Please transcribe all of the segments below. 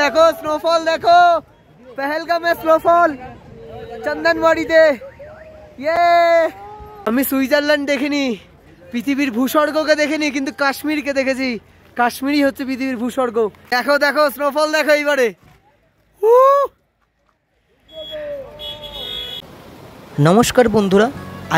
দেখো স্নোফল দেখো, পেহেলগামে স্নোফল চন্দনবাড়িতে। আমি সুইজারল্যান্ড দেখিনি, পৃথিবীর ভূস্বর্গকে দেখিনি, কিন্তু কাশ্মীরকে দেখেছি। কাশ্মীরই হচ্ছে পৃথিবীর ভূস্বর্গ। দেখো দেখো স্নোফল দেখো এইবারে। নমস্কার বন্ধুরা,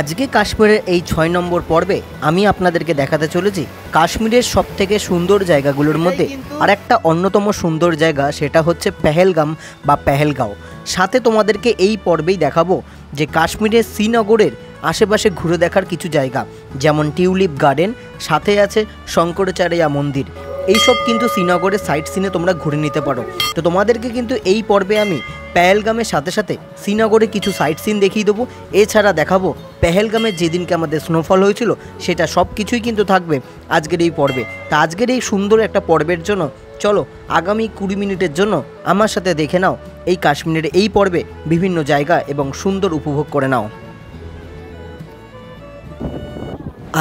আজকে কাশ্মীরের এই 6 নম্বর পর্বে আমি আপনাদেরকে দেখাতে চলেছি কাশ্মীরের সবথেকে সুন্দর জায়গাগুলোর মধ্যে আর একটা অন্যতম সুন্দর জায়গা, সেটা হচ্ছে পেহেলগাম বা পেহেলগাঁও। সাথে তোমাদেরকে এই পর্বেই দেখাবো যে কাশ্মীরের শ্রীনগরের আশেপাশে ঘুরে দেখার কিছু জায়গা, যেমন টিউলিপ গার্ডেন, সাথে আছে শঙ্করাচার্য মন্দির। এইসব কিন্তু শ্রীনগরের সাইট সিনে তোমরা ঘুরে নিতে পারো। তো তোমাদেরকে কিন্তু এই পর্বে আমি পেহেলগামের সাথে সাথে শ্রীনগরে কিছু সাইট সিন দেখিয়ে দেবো। এছাড়া দেখাবো পেহেলগামের যেদিনকে আমাদের স্নোফল হয়েছিল সেটা সব কিছুই কিন্তু থাকবে আজকের এই পর্বে। তা আজকের এই সুন্দর একটা পর্বের জন্য চলো আগামী 20 মিনিটের জন্য আমার সাথে দেখে নাও এই কাশ্মীরের এই পর্বে বিভিন্ন জায়গা এবং সুন্দর উপভোগ করে নাও।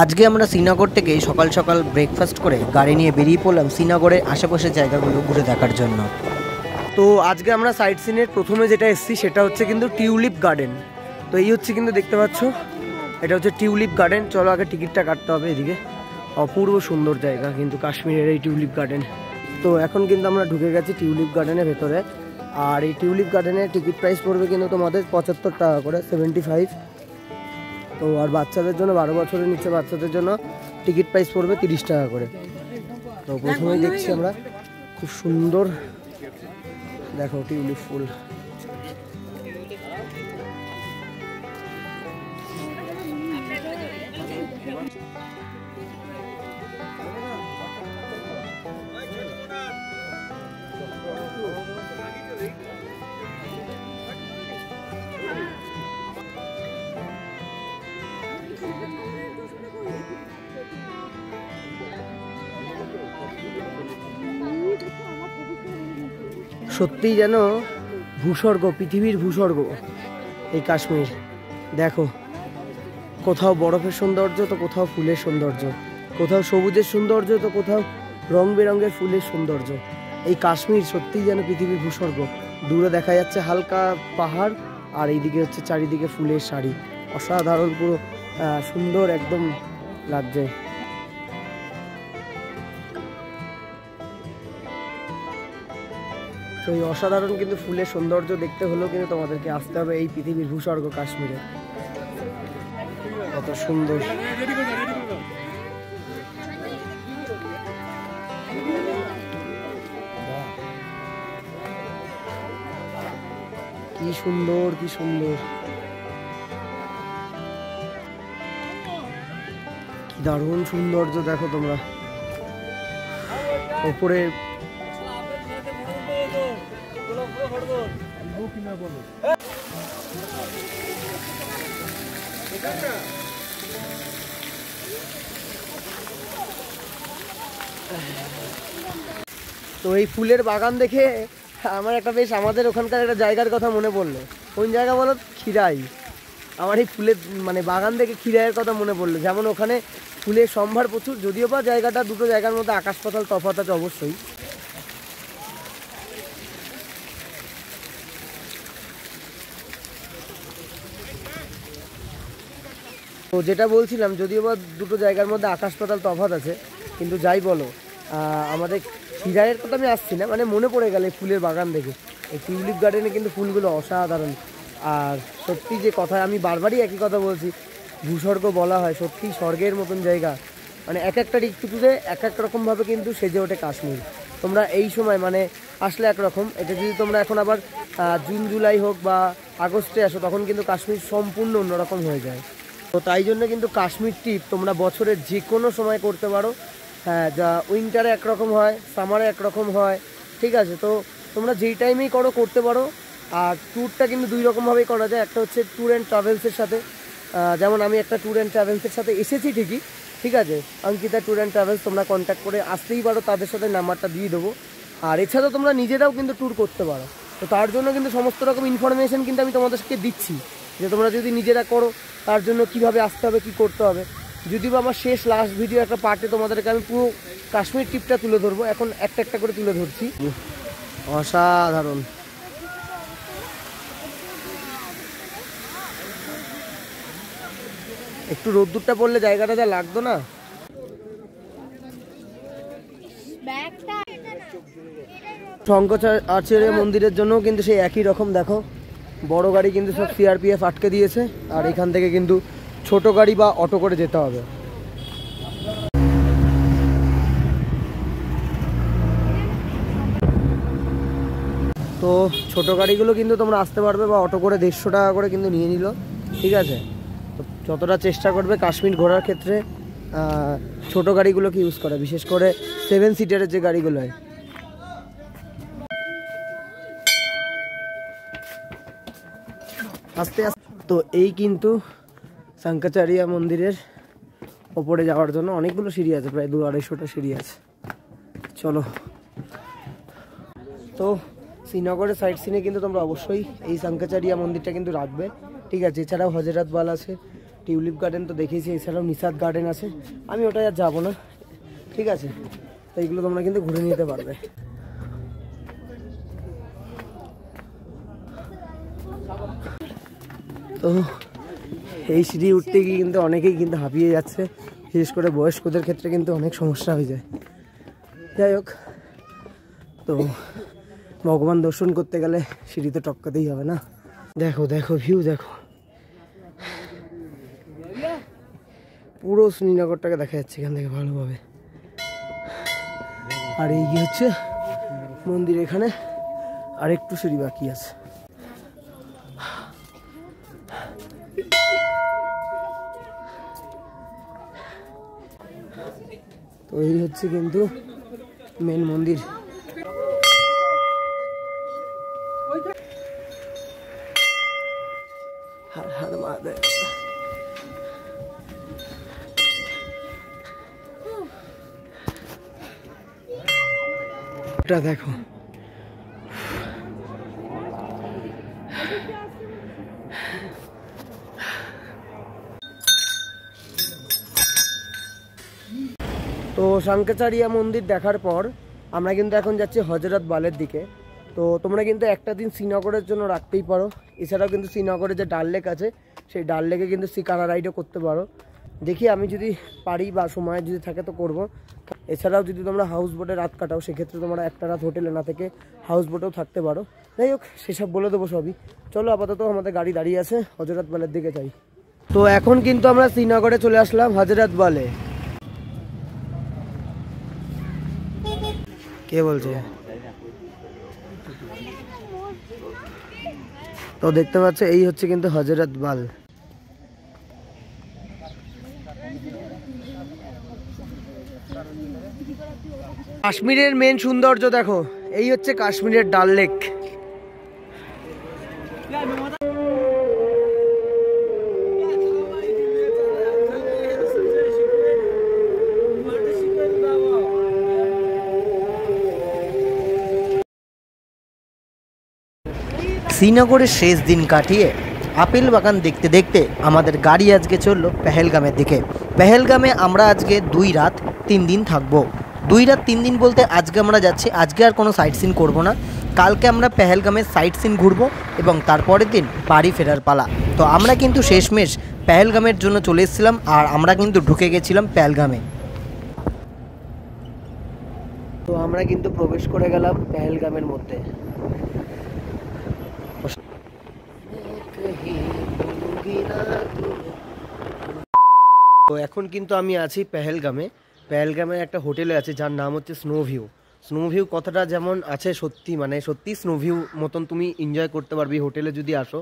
আজকে আমরা শ্রীনগর থেকে সকাল সকাল ব্রেকফাস্ট করে গাড়ি নিয়ে বেরিয়ে পড়লাম শ্রীনগরের আশেপাশের জায়গাগুলো ঘুরে দেখার জন্য। তো আজকে আমরা সাইট সিনের প্রথমে যেটা এসেছি সেটা হচ্ছে কিন্তু টিউলিপ গার্ডেন। তো এই হচ্ছে কিন্তু দেখতে পাচ্ছ, এটা হচ্ছে টিউলিপ গার্ডেন। চলো আগে টিকিটটা কাটতে হবে। এদিকে অপূর্ব সুন্দর জায়গা কিন্তু কাশ্মীরের এই টিউলিপ গার্ডেন। তো এখন কিন্তু আমরা ঢুকে গেছি টিউলিপ গার্ডেনের ভেতরে। আর এই টিউলিপ গার্ডেনের টিকিট প্রাইস পড়বে কিন্তু তোমাদের 75 টাকা করে, 75। তো আর বাচ্চাদের জন্য 12 বছরের নিচে বাচ্চাদের জন্য টিকিট প্রাইস পড়বে 30 টাকা করে। তো প্রথমেই দেখছি আমরা খুব সুন্দর, দেখো টিউলিপ ফুল। সত্যিই যেন ভূস্বর্গ, পৃথিবীর ভূস্বর্গ এই কাশ্মীর। দেখো কোথাও বরফের সৌন্দর্য, তো কোথাও ফুলের সৌন্দর্য, কোথাও সবুজের সৌন্দর্য, তো কোথাও রং বেরঙের ফুলের সৌন্দর্য। এই কাশ্মীর সত্যিই যেন পৃথিবীর ভূস্বর্গ। দূরে দেখা যাচ্ছে হালকা পাহাড়, আর এইদিকে হচ্ছে চারিদিকে ফুলের সারি। অসাধারণ, পুরো সুন্দর একদম লাগছে। তো এই অসাধারণ কিন্তু ফুলের সৌন্দর্য দেখতে হলেও কিন্তু তোমাদেরকে আসতে হবে এই পৃথিবীর ভূস্বর্গ কাশ্মীরে। কত সুন্দর, কি সুন্দর, কি সুন্দর, কি দারুণ সৌন্দর্য। দেখো তোমরা ওপরে তো এই ফুলের বাগান দেখে আমার একটা বেশ আমাদের ওখানকার একটা জায়গার কথা মনে পড়লো। কোন জায়গা বলো? খিরাই। আমার এই ফুলের মানে বাগান দেখে খিরাইয়ের কথা মনে পড়লো। যেমন ওখানে ফুলের সম্ভার প্রচুর, যদিও বা জায়গাটা দুটো জায়গার মধ্যে আকাশ পাতাল তফাৎ আছে অবশ্যই। তো যেটা বলছিলাম, যদিও বা দুটো জায়গার মধ্যে আকাশ পাতাল তফাৎ আছে, কিন্তু যাই বলো আমাদের খিরাইয়ের কথা আমি আসছি না, মানে মনে পড়ে গেল এই ফুলের বাগান দেখে। এই টিউলিপ গার্ডেনে কিন্তু ফুলগুলো অসাধারণ। আর সত্যি যে কথা, আমি বারবারই একই কথা বলছি, ভূস্বর্গ বলা হয়, সত্যি স্বর্গের মতন জায়গা। মানে এক একটা ঋতুতে এক এক রকমভাবে কিন্তু সেজে ওঠে কাশ্মীর। তোমরা এই সময় মানে আসলে একরকম, এটা যদি তোমরা এখন আবার জুন জুলাই হোক বা আগস্টে আসো, তখন কিন্তু কাশ্মীর সম্পূর্ণ অন্যরকম হয়ে যায়। তো তাই জন্য কিন্তু কাশ্মীর ট্রিপ তোমরা বছরের যে কোনো সময় করতে পারো। হ্যাঁ, যা উইন্টারে একরকম হয়, সামারে একরকম হয়, ঠিক আছে? তো তোমরা যেই টাইমেই করতে পারো। আর ট্যুরটা কিন্তু 2 রকমভাবেই করা যায়। একটা হচ্ছে ট্যুর অ্যান্ড ট্রাভেলসের সাথে, যেমন আমি একটা ট্যুর অ্যান্ড ট্রাভেলসের সাথে এসেছি ঠিকই, ঠিক আছে? অঙ্কিতা ট্যুর অ্যান্ড ট্রাভেলস, তোমরা কন্ট্যাক্ট করে আসতেই পারো, তাদের সাথে নাম্বারটা দিয়ে দেবো। আর এছাড়াও তোমরা নিজেরাও কিন্তু ট্যুর করতে পারো। তো তার জন্য কিন্তু সমস্ত রকম ইনফরমেশান কিন্তু আমি তোমাদেরকে দিচ্ছি, যে তোমরা যদি নিজেরা করো তার জন্য কিভাবে আসতে হবে, কি করতে হবে। যদিও আমার লাস্ট ভিডিও একটা পার্টে তোমাদেরকে আমি পুরো কাশ্মীর ট্রিপটা তুলে ধরবো, এখন একটা একটা করে তুলে ধরছি। অসাধারণ। একটু রোদ্দুরটা পড়লে জায়গাটা যা লাগতো না। শঙ্করাচার্য মন্দিরের জন্য কিন্তু সেই একই রকম, দেখো বড় গাড়ি কিন্তু সব সিআরপিএফ আটকে দিয়েছে, আর এখান থেকে কিন্তু ছোট গাড়ি বা অটো করে যেতে হবে। তো ছোট গাড়িগুলো কিন্তু তোমরা আসতে পারবে, বা অটো করে 150 টাকা করে কিন্তু নিয়ে নিল, ঠিক আছে। তো যতটা চেষ্টা করবে কাশ্মীর ঘোরার ক্ষেত্রে ছোট গাড়িগুলোকে ইউজ করা, বিশেষ করে 7 সিটারের যে গাড়িগুলো হয়। আস্তে আস্তে। তো এই কিন্তু শঙ্করাচার্য মন্দিরের ওপরে যাওয়ার জন্য অনেকগুলো সিঁড়ি আছে, প্রায় 200-250টা সিঁড়ি আছে। চলো। তো শ্রীনগরের সাইড সিনে কিন্তু তোমরা অবশ্যই এই শঙ্করাচার্য মন্দিরটা কিন্তু রাখবে, ঠিক আছে। এছাড়াও হজরত বাল আছে, টিউলিপ গার্ডেন তো দেখেছি, এছাড়াও নিষাদ গার্ডেন আছে। আমি ওটাই আর যাবো না, ঠিক আছে। তো এইগুলো তোমরা কিন্তু ঘুরে নিতে পারবে। তো এই সিঁড়ি উঠতে গিয়ে কিন্তু অনেকেই কিন্তু হাঁপিয়ে যাচ্ছে, বিশেষ করে বয়স্কদের ক্ষেত্রে কিন্তু অনেক সমস্যা হয়ে যায়। যাই হোক, তো ভগবান দর্শন করতে গেলে সিঁড়িতে টপকাতেই হবে না। দেখো দেখো ভিউ দেখো, পুরো শ্রীনগরটাকে দেখা যাচ্ছে এখান থেকে ভালোভাবে। আর এই কি হচ্ছে মন্দির, এখানে আর একটু সিঁড়ি বাকি আছে। তো এই হচ্ছে কিন্তু মেন মন্দির। হর হর মহাদেব। এটা দেখো, তো শঙ্করাচার্য মন্দির দেখার পর আমরা কিন্তু এখন যাচ্ছি হজরত বালের দিকে। তো তোমরা কিন্তু একটা দিন শ্রীনগরের জন্য রাখতেই পারো। এছাড়াও কিন্তু শ্রীনগরে যে ডাল লেক আছে, সেই ডাল লেকে কিন্তু শিকারা রাইডও করতে পারো। দেখি আমি যদি পারি বা সময় যদি থাকে তো করব। এছাড়াও যদি তোমরা হাউস বোটে রাত কাটাও, সেক্ষেত্রে তোমরা একটা রাত হোটেলে না থেকে হাউস বোটেও থাকতে পারো। যাই হোক, সেসব বলে দেবো সবই। চলো, আপাতত আমাদের গাড়ি দাঁড়িয়ে আছে, হজরত বালের দিকে যাই। তো এখন কিন্তু আমরা শ্রীনগরে চলে আসলাম হজরত বালে। কে বলছে? তো দেখতে পাচ্ছ, এই হচ্ছে কিন্তু হজরত বাল। কাশ্মীরের মেন সৌন্দর্য দেখো, এই হচ্ছে কাশ্মীরের ডাল লেক। শ্রীনগরের শেষ দিন কাটিয়ে আপেল বাগান দেখতে দেখতে আমাদের গাড়ি আজকে চললো পেহেলগামের দিকে। পেহেলগামে আমরা আজকে 2 রাত 3 দিন থাকবো। 2 রাত 3 দিন বলতে আজকে আমরা যাচ্ছি, আজকে আর কোনো সাইট সিন করবো না। কালকে আমরা পেহেলগামের সাইট সিন ঘুরবো এবং তারপরের দিন বাড়ি ফেরার পালা। তো আমরা কিন্তু শেষমেশ পেহেলগামের জন্য চলে এসেছিলাম, আর আমরা কিন্তু ঢুকে গেছিলাম পেহেলগামে। তো আমরা কিন্তু প্রবেশ করে গেলাম পেহেলগামের মধ্যে। তো এখন কিন্তু আমি আছি পেহেলগামে। পেহেলগামে একটা হোটেলে আছে যার নাম হচ্ছে স্নো ভিউ। স্নো ভিউ কথাটা যেমন আছে সত্যি, মানে সত্যি স্নো ভিউ মতন তুমি এনজয় করতে পারবে হোটেলে যদি আসো,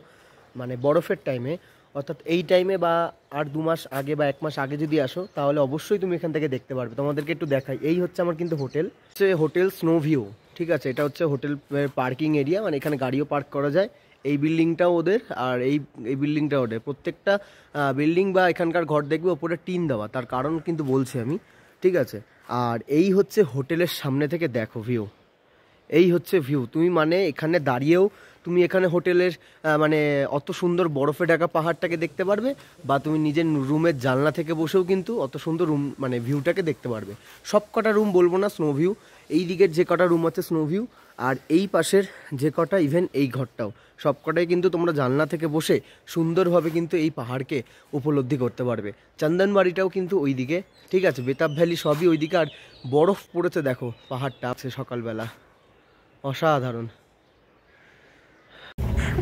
মানে বরফের টাইমে, অর্থাৎ এই টাইমে বা আর 2 মাস আগে বা 1 মাস আগে যদি আসো, তাহলে অবশ্যই তুমি এখান থেকে দেখতে পারবে। তোমাদেরকে একটু দেখাই, এই হচ্ছে আমার কিন্তু হোটেল, হচ্ছে হোটেল স্নো ভিউ, ঠিক আছে। এটা হচ্ছে হোটেল পার্কিং এরিয়া, মানে এখানে গাড়িও পার্ক করা যায়। এই বিল্ডিংটাও ওদের, আর এই বিল্ডিংটাও ওদের। প্রত্যেকটা বিল্ডিং বা এখানকার ঘর দেখবে ওপরে টিন দেওয়া, তার কারণ কিন্তু বলছি আমি, ঠিক আছে। আর এই হচ্ছে হোটেলের সামনে থেকে দেখো ভিউ, এই হচ্ছে ভিউ। তুমি মানে এখানে দাঁড়িয়েও তুমি এখানে হোটেলের মানে অত সুন্দর বরফে ঢাকা পাহাড়টাকে দেখতে পারবে, বা তুমি নিজের রুমের জানলা থেকে বসেও কিন্তু অত সুন্দর রুম মানে ভিউটাকে দেখতে পারবে। সব কটা রুম বলবো না স্নো ভিউ, এই দিকের যে কটা রুম আছে স্নো ভিউ, আর এই পাশের যে কটা ইভেন এই ঘরটাও সব কটাই কিন্তু তোমরা জানলা থেকে বসে সুন্দরভাবে কিন্তু এই পাহাড়কে উপলব্ধি করতে পারবে। চন্দনবাড়িটাও কিন্তু ওই দিকে, ঠিক আছে, বেতাব ভ্যালি সবই ওই দিকে। আর বরফ পড়েছে দেখো পাহাড়টা আছে সকালবেলা, অসাধারণ।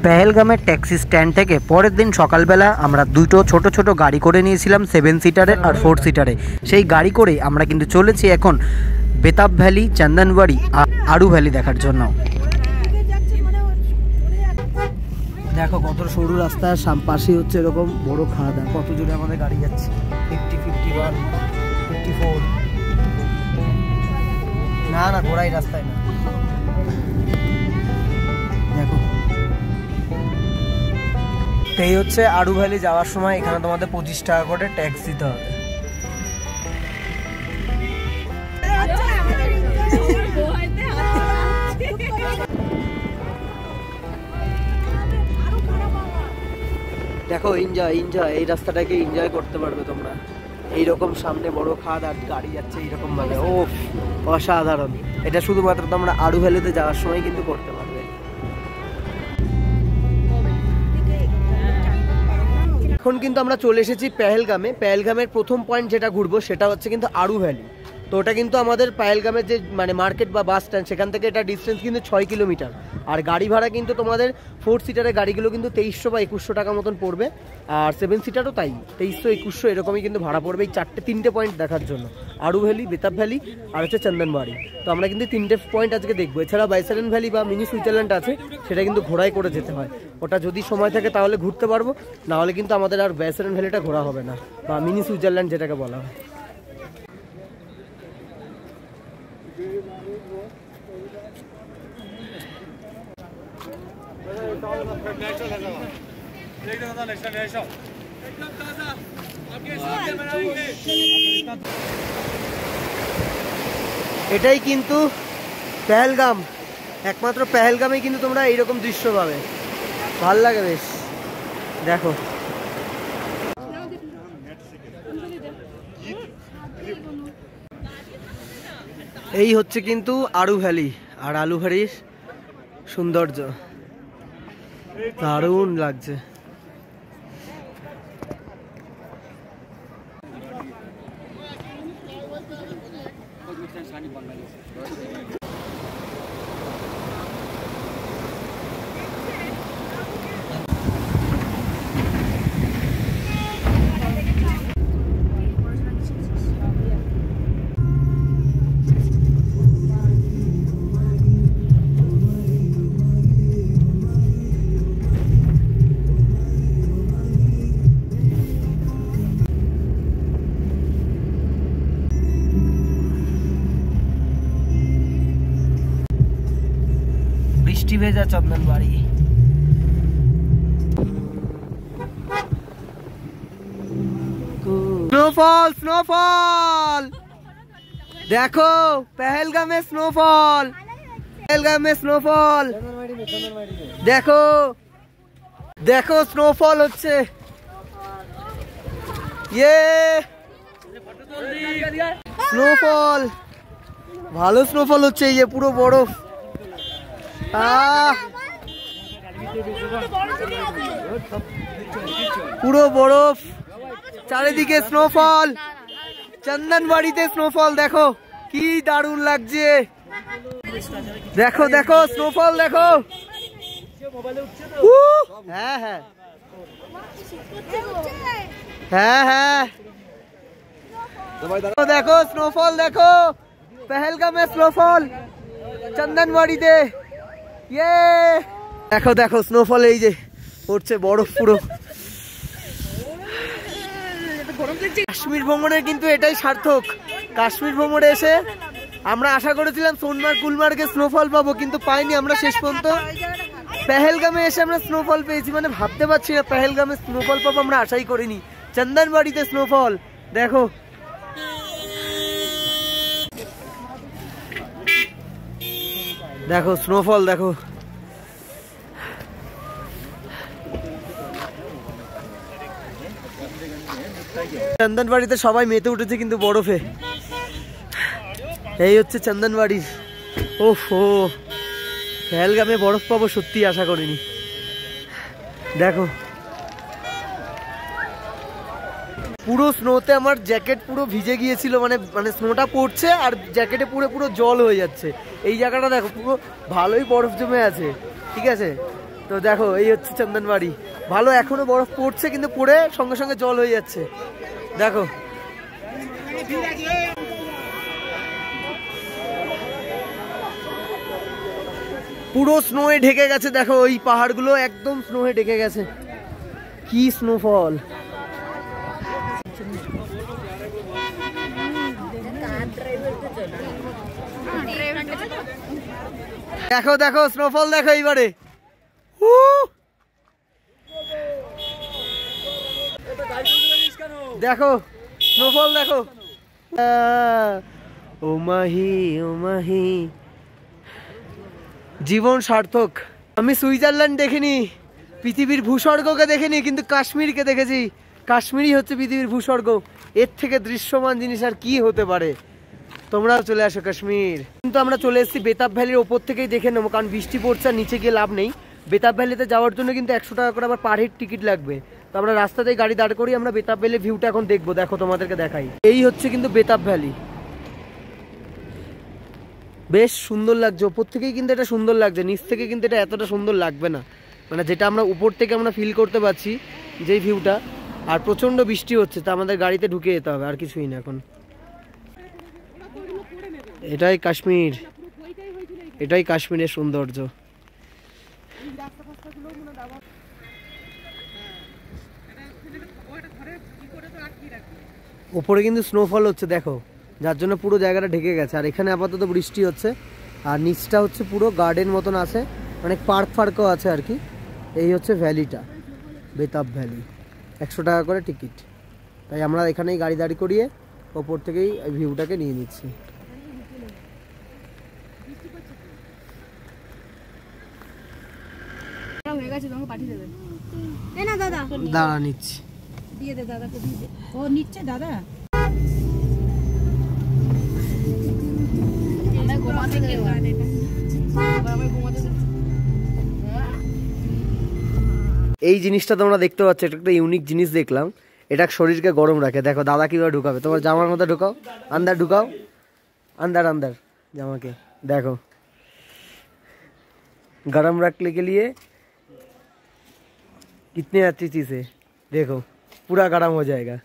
পেহেলগামের ট্যাক্সি স্ট্যান্ড থেকে পরের দিন সকালবেলা আমরা দুটো ছোট ছোট গাড়ি করে নিয়েছিলাম, 7 সিটারে আর 4 সিটারে। সেই গাড়ি করে আমরা কিন্তু চলেছি এখন বেতাব ভ্যালি, চন্দনবাড়ি আর আড়ু ভ্যালি দেখার জন্য। দেখো কত সরু রাস্তার পাশে হচ্ছে এরকম বড় খাদা, কত জোরে আমাদের গাড়ি যাচ্ছে, 50, 51, 54। না না, ঘোড়াই রাস্তায় না। দেখো এই হচ্ছে আড়ু ভ্যালি যাওয়ার সময় এখানে তোমাদের 25 টাকা করে ট্যাক্স দিতে হবে। দেখো এনজয় এনজয়, এই রাস্তাটাকে এনজয় করতে পারবে তোমরা। এইরকম সামনে বড় খাদ আর গাড়ি যাচ্ছে এইরকম ভাবে, ও অসাধারণ। এটা শুধুমাত্র তোমরা আড়ু ভ্যালিতে যাওয়ার সময় কিন্তু করতে পারবে। এখন কিন্তু আমরা চলে এসেছি পেহেলগামে। পেহেলগামের প্রথম পয়েন্ট যেটা ঘুরবো সেটা হচ্ছে কিন্তু আড়ু ভ্যালি। তো ওটা কিন্তু আমাদের পেহেলগামের যে মানে মার্কেট বা বাস স্ট্যান্ড সেখান থেকে এটা ডিস্টেন্স কিন্তু 6 কিলোমিটার। আর গাড়ি ভাড়া কিন্তু তোমাদের 4 সিটারের গাড়িগুলো কিন্তু 2300 বা 2100 টাকা মতন পড়বে। আর 7 সিটারও তাই 2300, 2100 এরকমই কিন্তু ভাড়া পড়বে এই 3টে পয়েন্ট দেখার জন্য, আড়ু ভ্যালি, বেতাব ভ্যালি আর হচ্ছে চন্দনবাড়ি। তো আমরা কিন্তু 3টে পয়েন্ট আজকে দেখবো। এছাড়া বাইসারেন ভ্যালি বা মিনি সুইজারল্যান্ড আছে, সেটা কিন্তু ঘোড়ায় করে যেতে হয়। ওটা যদি সময় থাকে তাহলে ঘুরতে পারবো, নাহলে কিন্তু আমাদের আর বাইসারেন ভ্যালিটা ঘোরা হবে না, বা মিনি সুইজারল্যান্ড যেটাকে বলা হয়। এটাই কিন্তু পেহেলগাম, একমাত্র পেহেলগামেই কিন্তু তোমরা এইরকম দৃশ্য পাবে, ভাল লাগে বেশ। দেখো এই হচ্ছে কিন্তু আড়ু ভ্যালি আর আলু ভ্যালির সৌন্দর্য, দারুণ লাগছে। বৃষ্টি ভেজা চন্দনবাড়ি, স্নোফল স্নোফল, দেখো পেহেলগামে স্নোফল, পেহেলগামে স্নোফল, দেখো দেখো স্নোফল হচ্ছে, ইয়ে স্নোফল, ভালো স্নোফল হচ্ছে, এই যে পুরো বরফ, পুরো বরফ, চারিদিকে স্নোফল, চন্দনবাড়িতে স্নোফল, দেখো কি দারুণ লাগছে। দেখো দেখো স্নোফল দেখো, হ্যাঁ হ্যাঁ হ্যাঁ হ্যাঁ, দেখো স্নোফল, দেখো পেহেলগামে স্নোফল, চন্দনবাড়িতে, ইয়ে দেখো দেখো স্নোফল, এই যে পড়ছে বরফ পুরো। কাশ্মীর ভ্রমণের কিন্তু এটাই সার্থক। কাশ্মীর ভ্রমণে এসে আমরা আশা করেছিলাম সোনমার্গ গুলমার্গে স্নোফল পাবো, কিন্তু পাইনি আমরা শেষ পর্যন্ত। পেহেলগামে এসে আমরা স্নোফল পেয়েছি, মানে ভাবতে পারছি না পেহেলগামে স্নোফল পাবো, আমরা আশাই করিনি। চন্দনবাড়িতে স্নোফল দেখো, দেখো স্নোফল দেখো, চন্দনবাড়িতে সবাই মেতে উঠেছে কিন্তু বরফে। এই হচ্ছে চন্দনবাড়ি, ওফো পেহেলগামে বরফ পাবো সত্যি আশা করিনি। দেখো পুরো স্নোতে আমার জ্যাকেট পুরো ভিজে গিয়েছিল, মানে স্নোটা পড়ছে আর জ্যাকেটে পুরো পুরো জল হয়ে যাচ্ছে। এই জায়গাটা দেখো পুরো ভালোই বরফ জমে আছে, ঠিক আছে। তো দেখো এই হচ্ছে চন্দনবাড়ি, ভালো এখনো বরফ পড়ছে কিন্তু পড়ে সঙ্গে সঙ্গে জল হয়ে যাচ্ছে। দেখো পুরো স্নোয়ে ঢেকে গেছে, দেখো ওই পাহাড়গুলো একদম স্নোয়ে ঢেকে গেছে, কি স্নোফল। দেখো দেখো স্নোফল দেখো এইবারে, দেখো স্নোফল দেখো। ও মাহি ও মাহি, জীবন সার্থক। আমি সুইজারল্যান্ড দেখিনি, পৃথিবীর ভূস্বর্গকে দেখিনি, কিন্তু কাশ্মীরকে দেখেছি। কাশ্মীরই হচ্ছে পৃথিবীর ভূস্বর্গ। এর থেকে দৃশ্যমান জিনিস আর কি হতে পারে। তোমরাও চলে আসো কাশ্মীর। কিন্তু আমরা চলে এসেছি বেতাব ভ্যালির ওপর থেকেই দেখে নেবো, কারণ বৃষ্টি পড়ছে আর নিচে গিয়ে লাভ নেই। বেতাব ভ্যালিতে যাওয়ার জন্য কিন্তু 100 টাকা করে আবার পার হেড টিকিট লাগবে। তো আমরা রাস্তাতেই গাড়ি দাঁড় করি, আমরা বেতাব ভ্যালির ভিউটা এখন দেখবো। দেখো তোমাদেরকে দেখাই, এই হচ্ছে কিন্তু বেতাব ভ্যালি। বেশ সুন্দর লাগছে, ওপর থেকেই কিন্তু এটা সুন্দর লাগছে, নিচ থেকে কিন্তু এটা এতটা সুন্দর লাগবে না। মানে যেটা আমরা উপর থেকে আমরা ফিল করতে পারছি যেই ভিউটা। আর প্রচণ্ড বৃষ্টি হচ্ছে, তো আমাদের গাড়িতে ঢুকে যেতে হবে, আর কিছুই না এখন। এটাই কাশ্মীর, এটাই কাশ্মীরের সৌন্দর্য। ওপরে কিন্তু স্নোফল হচ্ছে দেখো, যার জন্য পুরো জায়গাটা ঢেকে গেছে। আর এখানে আপাতত বৃষ্টি হচ্ছে, আর নিচটা হচ্ছে পুরো গার্ডেন মতন আছে, অনেক পার্ক ফার্কও আছে আর কি। এই হচ্ছে ভ্যালিটা, বেতাব ভ্যালি। 100 টাকা করে টিকিট। তাই আমরা এখানেই গাড়ি দাঁড়ি করিয়ে ওপর থেকেই ভিউটাকে নিয়ে নিচ্ছি। দাঁড়া নিচ্ছি, দিয়ে দে দাদাকে, দিয়ে দে। ও নিচ্ছে দাদা। এই জিনিসটা তোমরা দেখতে পাচ্ছ, এটা একটা ইউনিক জিনিস দেখলাম। এটা শরীরকে গরম রাখে। দেখো দাদা কিভাবে ঢুকাবে, তোমার জামার মধ্যে ঢুকাও, আন্দার ঢুকাও, আন্দার আন্দার জামাকে। देखो गरम रखने के लिए कितनी अच्छी चीज है। देखो पूरा गरम हो जाएगा।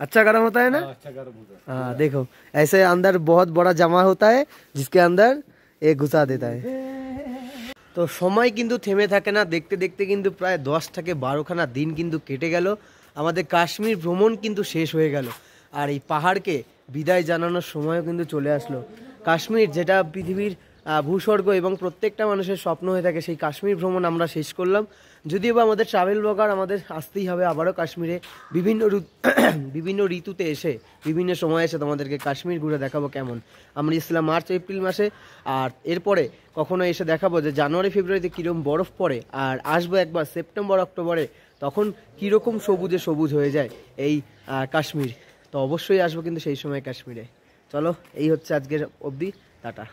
अच्छा गरम होता है ना? अच्छा गरम होता है। हाँ देखो ऐसे अंदर बहुत बड़ा जमा होता है जिसके अंदर एक घुसा देता है। तो समय किन्तु থেমে থাকে না, দেখতে দেখতে কিন্তু প্রায় 10 থেকে 12 খানা দিন কিন্তু কেটে গেল। আমাদের কাশ্মীর ভ্রমণ কিন্তু শেষ হয়ে গেল, আর এই পাহাড়কে বিদায় জানানোর সময়ও কিন্তু চলে আসলো। কাশ্মীর যেটা পৃথিবীর ভূস্বর্গ এবং প্রত্যেকটা মানুষের স্বপ্ন হয়ে থাকে, সেই কাশ্মীর ভ্রমণ আমরা শেষ করলাম। যদিও বা আমাদের ট্রাভেল ব্লগার আমাদের আসতেই হবে আবারও কাশ্মীরে, বিভিন্ন ঋতুতে এসে বিভিন্ন সময় এসে তোমাদেরকে কাশ্মীর ঘুরে দেখাবো কেমন। আমরা এসেছিলাম মার্চ এপ্রিল মাসে, আর এরপরে কখনো এসে দেখাবো যে জানুয়ারি ফেব্রুয়ারিতে কীরকম বরফ পড়ে, আর আসবো একবার সেপ্টেম্বর অক্টোবরে, তখন কীরকম সবুজে সবুজ হয়ে যায় এই কাশ্মীর। তো অবশ্যই আসবো কিন্তু সেই সময় কাশ্মীরে। চলো এই হচ্ছে আজকের অবধি, টাটা।